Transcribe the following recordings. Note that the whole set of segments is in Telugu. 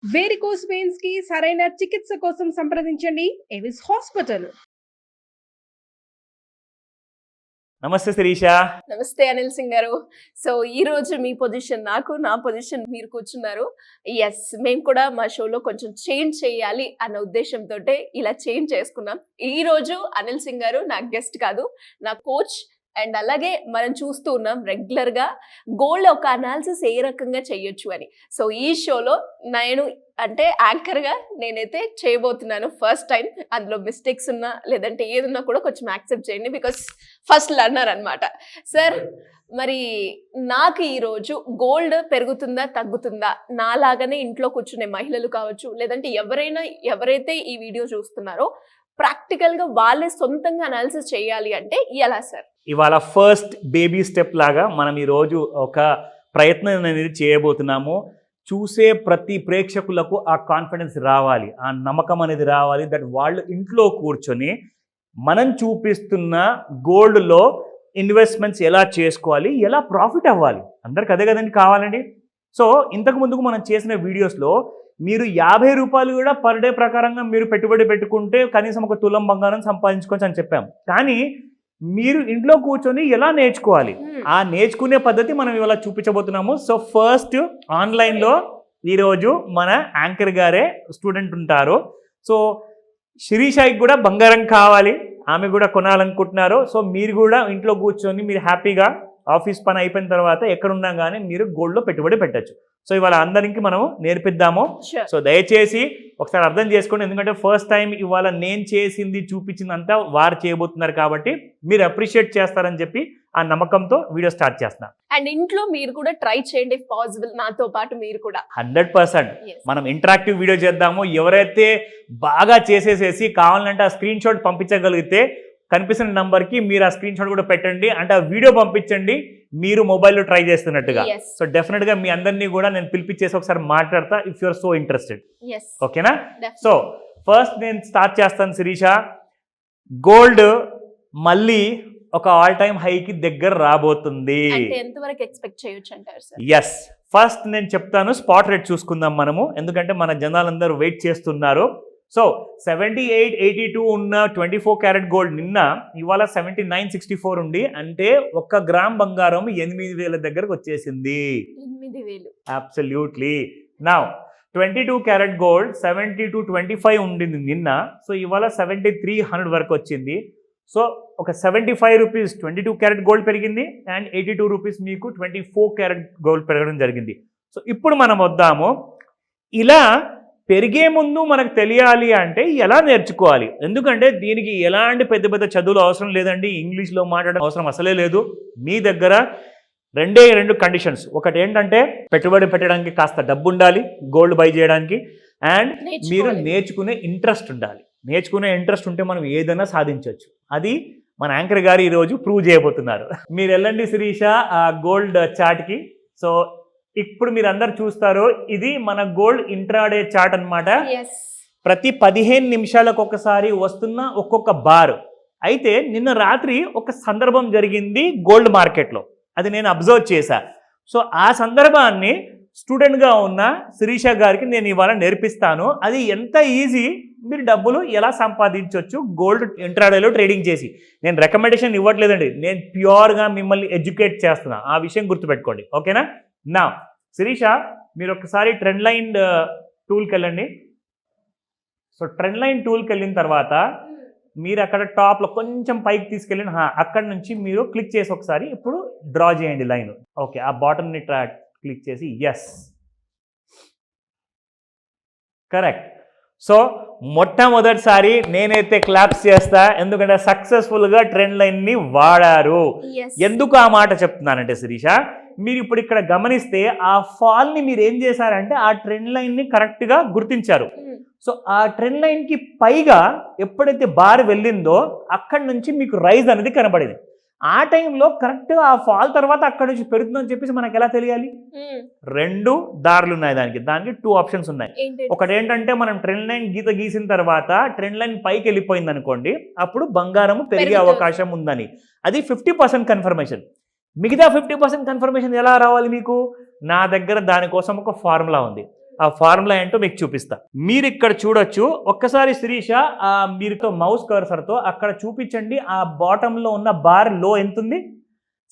వేరికోస్ వెయిన్స్ కి సరైన చికిత్స కోసం సంప్రదించండి ఎవిస్ హాస్పిటల్. నమస్తే శిరీష. నమస్తే అనిల్ సింగ్ గారు. సో ఈ రోజు మీ పొజిషన్ నాకు, నా పొజిషన్ మీరు కూర్చున్నారు. ఎస్, మేము కూడా మా షోలో కొంచెం చేంజ్ చేయాలి అన్న ఉద్దేశంతో ఇలా చేంజ్ చేసుకున్నాం. ఈ రోజు అనిల్ సింగ్ గారు నా గెస్ట్ కాదు, నా కోచ్. అండ్ అలాగే మనం చూస్తూ ఉన్నాం రెగ్యులర్ గా గోల్డ్ ఒక అనాలిసిస్ ఏ రకంగా చేయొచ్చు అని. సో ఈ షోలో నేను అంటే యాంకర్ గా నేనైతే చేయబోతున్నాను ఫస్ట్ టైం. అందులో మిస్టేక్స్ ఉన్నా లేదంటే ఏదున్నా కూడా కొంచెం యాక్సెప్ట్ చేయండి, బికాస్ ఫస్ట్ లర్నర్ అనమాట. సార్, మరి నాకు ఈరోజు గోల్డ్ పెరుగుతుందా తగ్గుతుందా, నాలాగానే ఇంట్లో కూర్చునే మహిళలు కావచ్చు, లేదంటే ఎవరైతే ఈ వీడియో చూస్తున్నారో ప్రాక్టికల్ గా వాళ్ళే సొంతంగా అనాలిసిస్ చేయాలి అంటే ఎలా సార్? ఇవాళ ఫస్ట్ బేబీ స్టెప్ లాగా మనం ఈరోజు ఒక ప్రయత్నం అనేది చేయబోతున్నాము. చూసే ప్రతి ప్రేక్షకులకు ఆ కాన్ఫిడెన్స్ రావాలి, ఆ నమ్మకం అనేది రావాలి, దట్ వాళ్ళు ఇంట్లో కూర్చొని మనం చూపిస్తున్న గోల్డ్లో ఇన్వెస్ట్మెంట్స్ ఎలా చేసుకోవాలి, ఎలా ప్రాఫిట్ అవ్వాలి. అందరికి అదే కదండి కావాలండి. సో ఇంతకు ముందుకు మనం చేసిన వీడియోస్లో మీరు 50 రూపాయలు కూడా పర్ డే ప్రకారంగా మీరు పెట్టుబడి పెట్టుకుంటే కనీసం ఒక తులం బంగారం సంపాదించుకోవచ్చు అని చెప్పాం. కానీ మీరు ఇంట్లో కూర్చొని ఎలా నేర్చుకోవాలి, ఆ నేర్చుకునే పద్ధతి మనం ఇవాళ చూపించబోతున్నాము. సో ఫస్ట్ ఆన్లైన్లో ఈరోజు మన యాంకర్ గారే స్టూడెంట్ ఉంటారు. సో శిరీషాకి కూడా బంగారం కావాలి, ఆమె కూడా కొనాలనుకుంటున్నారు. సో మీరు కూడా ఇంట్లో కూర్చొని మీరు హ్యాపీగా ఆఫీస్ పని అయిపోయిన తర్వాత ఎక్కడున్నా కానీ మీరు గోల్డ్లో పెట్టుబడి పెట్టచ్చు. సో ఇవాళ అందరికి మనం నేర్పిద్దాము. సో దయచేసి ఒకసారి అర్థం చేసుకోండి, ఎందుకంటే ఫస్ట్ టైం ఇవాళ నేను చేసింది చూపించిందంతా వారు చేయబోతున్నారు కాబట్టి మీరు అప్రిషియేట్ చేస్తారని చెప్పి ఆ నమ్మకంతో వీడియో స్టార్ట్ చేస్తున్నాం. అండ్ ఇంట్లో మీరు కూడా ట్రై చేయండి ఇఫ్ పాసిబుల్, నాతో పాటు మీరు కూడా. 100% మనం ఇంటరాక్టివ్ వీడియో చేద్దాము. ఎవరైతే బాగా చేసేసేసి కావాలంటే ఆ స్క్రీన్ షాట్ పంపించగలిగితే కనిపిస్తున్న నంబర్కి మీరు ఆ స్క్రీన్ షాట్ కూడా పెట్టండి, అంటే ఆ వీడియో పంపించండి మీరు మొబైల్లో ట్రై చేస్తున్నట్టుగా. సో డెఫినెట్గా మీ అందరినీ కూడా నేను పిలిపించేసి ఒకసారి మాట్లాడతా ఇఫ్ యూఆర్ సో ఇంట్రెస్టెడ్. ఓకేనా? సో ఫస్ట్ నేను స్టార్ట్ చేస్తాను శిరీష. గోల్డ్ మళ్ళీ ఒక ఆల్ టైమ్ హైకి దగ్గర రాబోతుంది. ఎంతవరకు ఎక్స్పెక్ట్ చేయొచ్చు అంటారు సార్? ఎస్, ఫస్ట్ నేను చెప్తాను, స్పాట్ రేట్ చూసుకుందాం మనము, ఎందుకంటే మన జనాలందరూ వెయిట్ చేస్తున్నారు. సో 78, 82 ఉన్న 24 క్యారెట్ గోల్డ్ నిన్న ఇవాళ 79.64 ఉంది, అంటే 1 గ్రామ్ బంగారం 8,000 దగ్గరకు వచ్చేసింది. 8,000 అబ్సల్యూట్లీ. నౌ 22 క్యారెట్ గోల్డ్ 72.25 ఉండింది నిన్న, సో ఇవాళ 7300 వరకు వచ్చింది. సో ఒక 75 రూపీస్ 22 క్యారెట్ గోల్డ్ పెరిగింది, అండ్ 82 రూపీస్ మీకు 24 క్యారెట్ గోల్డ్ పెరగడం జరిగింది. సో ఇప్పుడు మనం వద్దాము, ఇలా పెరిగే ముందు మనకు తెలియాలి అంటే ఎలా నేర్చుకోవాలి, ఎందుకంటే దీనికి ఎలాంటి పెద్ద పెద్ద చదువులు అవసరం లేదండి, ఇంగ్లీష్లో మాట్లాడడం అవసరం అసలే లేదు. మీ దగ్గర రెండు కండిషన్స్, ఒకటి ఏంటంటే పెట్టుబడి పెట్టడానికి కాస్త డబ్బు ఉండాలి గోల్డ్ బై చేయడానికి, అండ్ మీరు నేర్చుకునే ఇంట్రెస్ట్ ఉండాలి. నేర్చుకునే ఇంట్రెస్ట్ ఉంటే మనం ఏదైనా సాధించవచ్చు. అది మన యాంకర్ గారు ఈరోజు ప్రూవ్ చేయబోతున్నారు. మీరు వెళ్ళండి శిరీష ఆ గోల్డ్ చార్ట్కి. సో ఇప్పుడు మీరు అందరు చూస్తారు, ఇది మన గోల్డ్ ఇంట్రాడే చార్ట్ అన్నమాట. ప్రతి 15 నిమిషాలకు ఒకసారి వస్తున్న ఒక్కొక్క బార్. అయితే నిన్న రాత్రి ఒక సందర్భం జరిగింది గోల్డ్ మార్కెట్లో, అది నేను అబ్జర్వ్ చేశా. సో ఆ సందర్భాన్ని స్టూడెంట్గా ఉన్న శిరీష గారికి నేను ఇవాళ నేర్పిస్తాను. అది ఎంత ఈజీ, మీరు డబ్బులు ఎలా సంపాదించవచ్చు గోల్డ్ ఇంట్రాడేలో ట్రేడింగ్ చేసి. నేను రికమెండేషన్ ఇవ్వట్లేదండి, నేను ప్యూర్గా మిమ్మల్ని ఎడ్యుకేట్ చేస్తున్నా, ఆ విషయం గుర్తుపెట్టుకోండి. ఓకేనా? నా శిరీష, మీరు ఒకసారి ట్రెండ్ లైన్ టూల్కి వెళ్ళండి. సో ట్రెండ్ లైన్ టూల్కి వెళ్ళిన తర్వాత మీరు అక్కడ టాప్లో కొంచెం పైకి తీసుకెళ్ళండి, అక్కడ నుంచి మీరు క్లిక్ చేసి ఒకసారి ఇప్పుడు డ్రా చేయండి లైన్. ఓకే, ఆ బాటమ్ని క్లిక్ చేసి ఎస్, కరెక్ట్. సో మొట్టమొదటిసారి నేనైతే క్లాప్స్ చేస్తా, ఎందుకంటే సక్సెస్ఫుల్గా ట్రెండ్ లైన్ని వాడారు. ఎందుకు ఆ మాట చెప్తున్నానంటే శిరీష, మీరు ఇప్పుడు ఇక్కడ గమనిస్తే ఆ ఫాల్ని మీరు ఏం చేశారంటే ఆ ట్రెండ్ లైన్ని కరెక్ట్గా గుర్తించారు. సో ఆ ట్రెండ్ లైన్కి పైగా ఎప్పుడైతే బార్ వెళ్ళిందో అక్కడి నుంచి మీకు రైజ్ అనేది కనబడింది. ఆ టైంలో కరెక్ట్గా ఆ ఫాల్ తర్వాత అక్కడ నుంచి పెరుగుతుందని చెప్పేసి మనకు ఎలా తెలియాలి? 2 దారులు ఉన్నాయి దానికి 2 ఆప్షన్స్ ఉన్నాయి. ఒకటి ఏంటంటే మనం ట్రెండ్ లైన్ గీసిన తర్వాత ట్రెండ్ లైన్ పైకి వెళ్ళిపోయింది అనుకోండి, అప్పుడు బంగారం పెరిగే అవకాశం ఉందని, అది 50% కన్ఫర్మేషన్. మిగతా 50% కన్ఫర్మేషన్ ఎలా రావాలి మీకు? నా దగ్గర దానికోసం ఒక ఫార్ములా ఉంది. ఆ ఫార్ములా ఏంటో మీకు చూపిస్తా. మీరు ఇక్కడ చూడొచ్చు. ఒక్కసారి శిరీష మీరుతో మౌస్ కర్సర్తో అక్కడ చూపించండి. ఆ బాటంలో ఉన్న బార్ లో ఎంత ఉంది?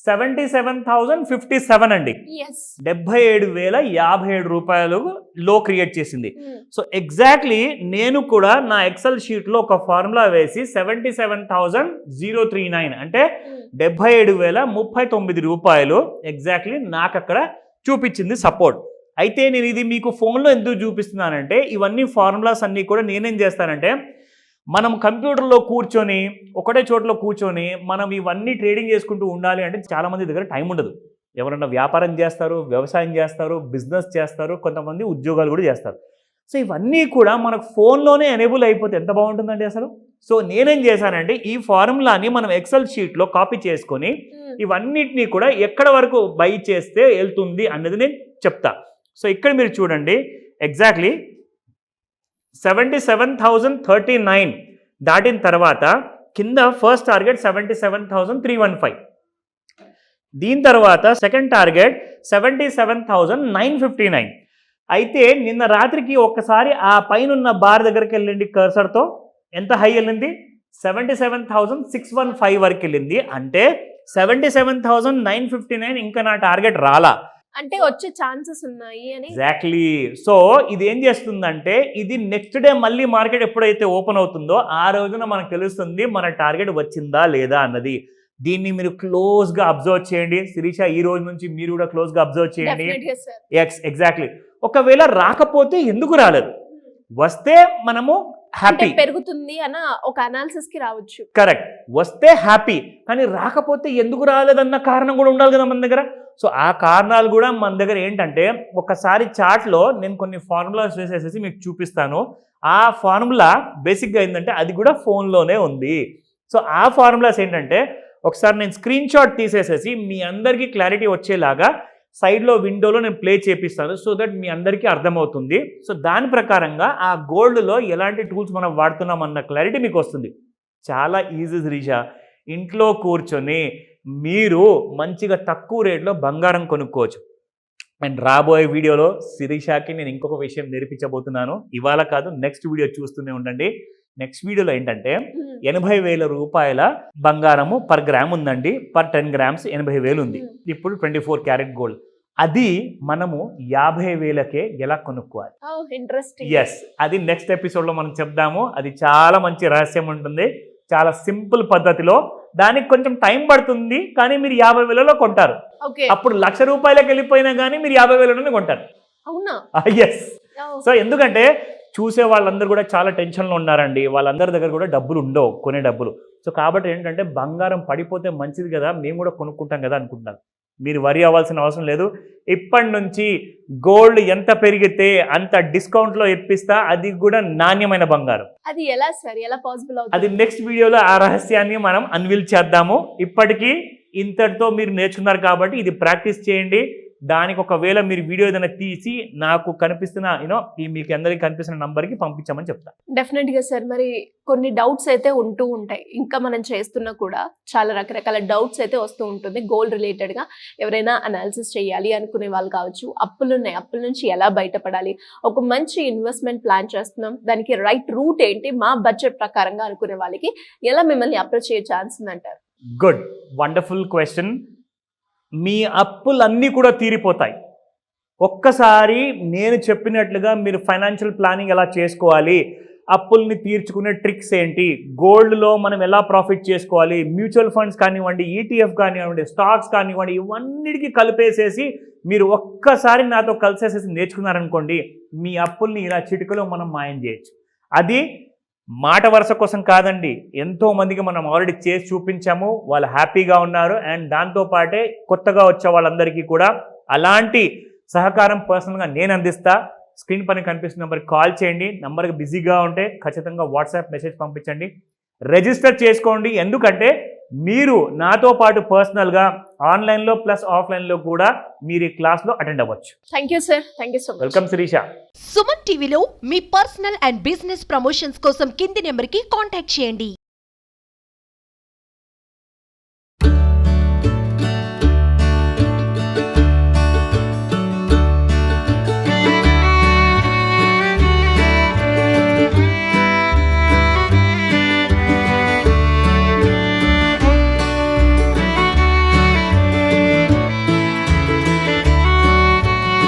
77,057 అండి. 77,057 రూపాయలు లో క్రియేట్ చేసింది. సో ఎగ్జాక్ట్లీ నేను కూడా నా ఎక్సెల్ షీట్లో ఒక ఫార్ములా వేసి 77,039 అంటే 77,039 రూపాయలు ఎగ్జాక్ట్లీ నాకు అక్కడ చూపించింది సపోర్ట్. అయితే నేను ఇది మీకు ఫోన్లో ఎందుకు చూపిస్తున్నానంటే ఇవన్నీ ఫార్ములాస్ అన్నీ కూడా నేనేం చేస్తానంటే మనం కంప్యూటర్లో కూర్చొని ఒకటే చోట్ల కూర్చొని మనం ఇవన్నీ ట్రేడింగ్ చేసుకుంటూ ఉండాలి అంటే చాలామంది దగ్గర టైం ఉండదు. ఎవరన్నా వ్యాపారం చేస్తారు, వ్యవసాయం చేస్తారు, బిజినెస్ చేస్తారు, కొంతమంది ఉద్యోగాలు కూడా చేస్తారు. సో ఇవన్నీ కూడా మనకు ఫోన్లోనే ఎనేబుల్ అయిపోతే ఎంత బాగుంటుందండి అసలు. సో నేనేం చేశానంటే ఈ ఫార్ములాని మనం ఎక్సెల్ షీట్లో కాపీ చేసుకొని ఇవన్నిటినీ కూడా ఎక్కడ వరకు బై చేస్తే వెళ్తుంది అన్నది నేను చెప్తా. సో ఇక్కడ మీరు చూడండి ఎగ్జాక్ట్లీ 77,039 దాటిన తర్వాత కింద ఫస్ట్ టార్గెట్ 77,315. దీని తర్వాత సెకండ్ టార్గెట్ 77,959. అయితే నిన్న రాత్రికి ఒక్కసారి ఆ పైన బార్ దగ్గరికి వెళ్ళండి కర్సర్తో. ఎంత హై వెళ్ళింది? 77,615 వరకు వెళ్ళింది. అంటే 77,959 ఇంకా నా టార్గెట్ రాలా, అంటే వచ్చే ఛాన్సెస్ ఉన్నాయి అని. ఎగ్జాక్ట్లీ. సో ఇది ఏం చేస్తుందంటే ఇది నెక్స్ట్ డే మళ్ళీ మార్కెట్ ఎప్పుడైతే ఓపెన్ అవుతుందో ఆ రోజున మనకు తెలుస్తుంది మన టార్గెట్ వచ్చిందా లేదా అన్నది. దీన్ని మీరు క్లోజ్గా అబ్జర్వ్ చేయండి. శిరీష ఈ రోజు నుంచి మీరు కూడా క్లోజ్గా అబ్జర్వ్ చేయండి. ఎగ్జాక్ట్లీ. ఒకవేళ రాకపోతే ఎందుకు రాలేదు, వస్తే మనము హ్యాపీ, పెరుగుతుంది అన్న ఒక అనాలిసిస్ కి రావచ్చు. కరెక్ట్. వస్తే హ్యాపీ, కానీ రాకపోతే ఎందుకు రాలేదన్న కారణం కూడా ఉండాలి కదా మన దగ్గర. సో ఆ కారణాలు కూడా మన దగ్గర ఏంటంటే ఒకసారి చార్ట్లో నేను కొన్ని ఫార్ములాస్ వేసేసి మీకు చూపిస్తాను. ఆ ఫార్ములా బేసిక్గా ఏంటంటే అది కూడా ఫోన్లోనే ఉంది. సో ఆ ఫార్ములాస్ ఏంటంటే ఒకసారి నేను స్క్రీన్ షాట్ తీసేసేసి మీ అందరికీ క్లారిటీ వచ్చేలాగా సైడ్లో విండోలో నేను ప్లే చేపిస్తాను. సో దట్ మీ అందరికీ అర్థమవుతుంది. సో దాని ప్రకారంగా ఆ గోల్డ్లో ఎలాంటి టూల్స్ మనం వాడుతున్నాం అన్న క్లారిటీ మీకు వస్తుంది. చాలా ఈజీ శిరీష. ఇంట్లో కూర్చొని మీరు మంచిగా తక్కువ రేట్లో బంగారం కొనుక్కోవచ్చు. అండ్ రాబోయే వీడియోలో శిరీషకి నేను ఇంకొక విషయం నేర్పించబోతున్నాను. ఇవాళ కాదు, నెక్స్ట్ వీడియో చూస్తూనే ఉండండి. నెక్స్ట్ వీడియోలో ఏంటంటే 80,000 రూపాయల బంగారము పర్ గ్రామ్ ఉందండి. పర్ 10 గ్రామ్స్ 80,000 ఉంది. ఇప్పుడు 24 క్యారెట్ గోల్డ్. అది మనము 50,000కే ఎలా కొనుక్కోవాలి? ఎస్, అది నెక్స్ట్ ఎపిసోడ్లో మనం చెప్దాము. అది చాలా మంచి రహస్యం ఉంటుంది. చాలా సింపుల్ పద్ధతిలో. దానికి కొంచెం టైం పడుతుంది, కానీ మీరు 50,000లో కొంటారు. అప్పుడు 1,00,000 రూపాయలకి వెళ్ళిపోయినా కానీ మీరు 50,000లోనే కొంటారు. అవునా? ఎస్. సో ఎందుకంటే చూసే వాళ్ళందరూ కూడా చాలా టెన్షన్లో ఉన్నారండి. వాళ్ళందరి దగ్గర కూడా డబ్బులు ఉండవు, కొనే డబ్బులు. సో కాబట్టి ఏంటంటే బంగారం పడిపోతే మంచిది కదా, మేము కూడా కొనుక్కుంటాం కదా అనుకుంటున్నారు. మీరు వరి అవ్వాల్సిన అవసరం లేదు. ఇప్పటి నుంచి గోల్డ్ ఎంత పెరిగితే అంత డిస్కౌంట్లో ఇప్పిస్తా, అది కూడా నాణ్యమైన బంగారం. అది ఎలా సార్, ఎలా పాసిబుల్ అవుతుంది? అది నెక్స్ట్ వీడియోలో ఆ రహస్యాన్ని మనం అన్వీల్ చేద్దాము. ఇప్పటికీ ఇంతటితో మీరు నేర్చుకున్నారు కాబట్టి ఇది ప్రాక్టీస్ చేయండి. దానికి ఒకవేళ మీరు వీడియో ఏదైనా తీసి నాకు కనిపిస్తున్న మీకు అందరికీ కనిపిస్తున్న నంబర్కి పంపించామని చెప్తా. డెఫినెట్గా సార్. మరి కొన్ని డౌట్స్ అయితే ఉంటూ ఉంటాయి. ఇంకా మనం చేస్తున్నా కూడా చాలా రకరకాల డౌట్స్ అయితే వస్తూ ఉంటుంది. గోల్డ్ రిలేటెడ్గా ఎవరైనా అనాలిసిస్ చేయాలి అనుకునే వాళ్ళు కావచ్చు. అప్పులు ఉన్నాయి, అప్పుల నుంచి ఎలా బయటపడాలి, ఒక మంచి ఇన్వెస్ట్మెంట్ ప్లాన్ చేస్తున్నాం, దానికి రైట్ రూట్ ఏంటి, మా బడ్జెట్ ప్రకారంగా అనుకునే వాళ్ళకి ఎలా మిమ్మల్ని అప్రోచ్ అయ్యే ఛాన్స్ ఉందంటారు? Good, wonderful question. మీ అప్పులన్నీ కూడా తీరిపోతాయి ఒక్కసారి నేను చెప్పినట్లుగా. మీరు ఫైనాన్షియల్ ప్లానింగ్ ఎలా చేసుకోవాలి, అప్పుల్ని తీర్చుకునే ట్రిక్స్ ఏంటి, గోల్డ్లో మనం ఎలా ప్రాఫిట్ చేసుకోవాలి, మ్యూచువల్ ఫండ్స్ కానివ్వండి, ఈటీఎఫ్ కానివ్వండి, స్టాక్స్ కానివ్వండి, ఇవన్నిటికీ కలిపేసేసి మీరు ఒక్కసారి నాతో కలిసేసేసి నేర్చుకున్నారనుకోండి, మీ అప్పుల్ని ఇలా చిటికలో మనం మాయం చేయొచ్చు. అది మాట వరుస కోసం కాదండి, ఎంతో మందికి మనం ఆల్రెడీ చేసి చూపించాము, వాళ్ళు హ్యాపీగా ఉన్నారు. అండ్ దాంతోపాటే కొత్తగా వచ్చే వాళ్ళందరికీ కూడా అలాంటి సహకారం పర్సనల్గా నేను అందిస్తా. స్క్రీన్ పైన కనిపిస్తున్న నెంబర్కి కాల్ చేయండి. నెంబర్కి బిజీగా ఉంటే ఖచ్చితంగా వాట్సాప్ మెసేజ్ పంపించండి. రిజిస్టర్ చేసుకోండి. ఎందుకంటే మీరు నాతో పాటు పర్సనల్గా ఆన్లైన్లో ప్లస్ ఆఫ్లైన్లో కూడా మీరు ఈ క్లాస్లో అటెండ్ అవ్వచ్చు. Thank you sir. Thank you so much. Welcome Shirisha. Suman టీవీలో మీ పర్సనల్ అండ్ బిజినెస్ ప్రమోషన్స్ కోసం కింది నెంబర్కి కాంటాక్ట్ చేయండి.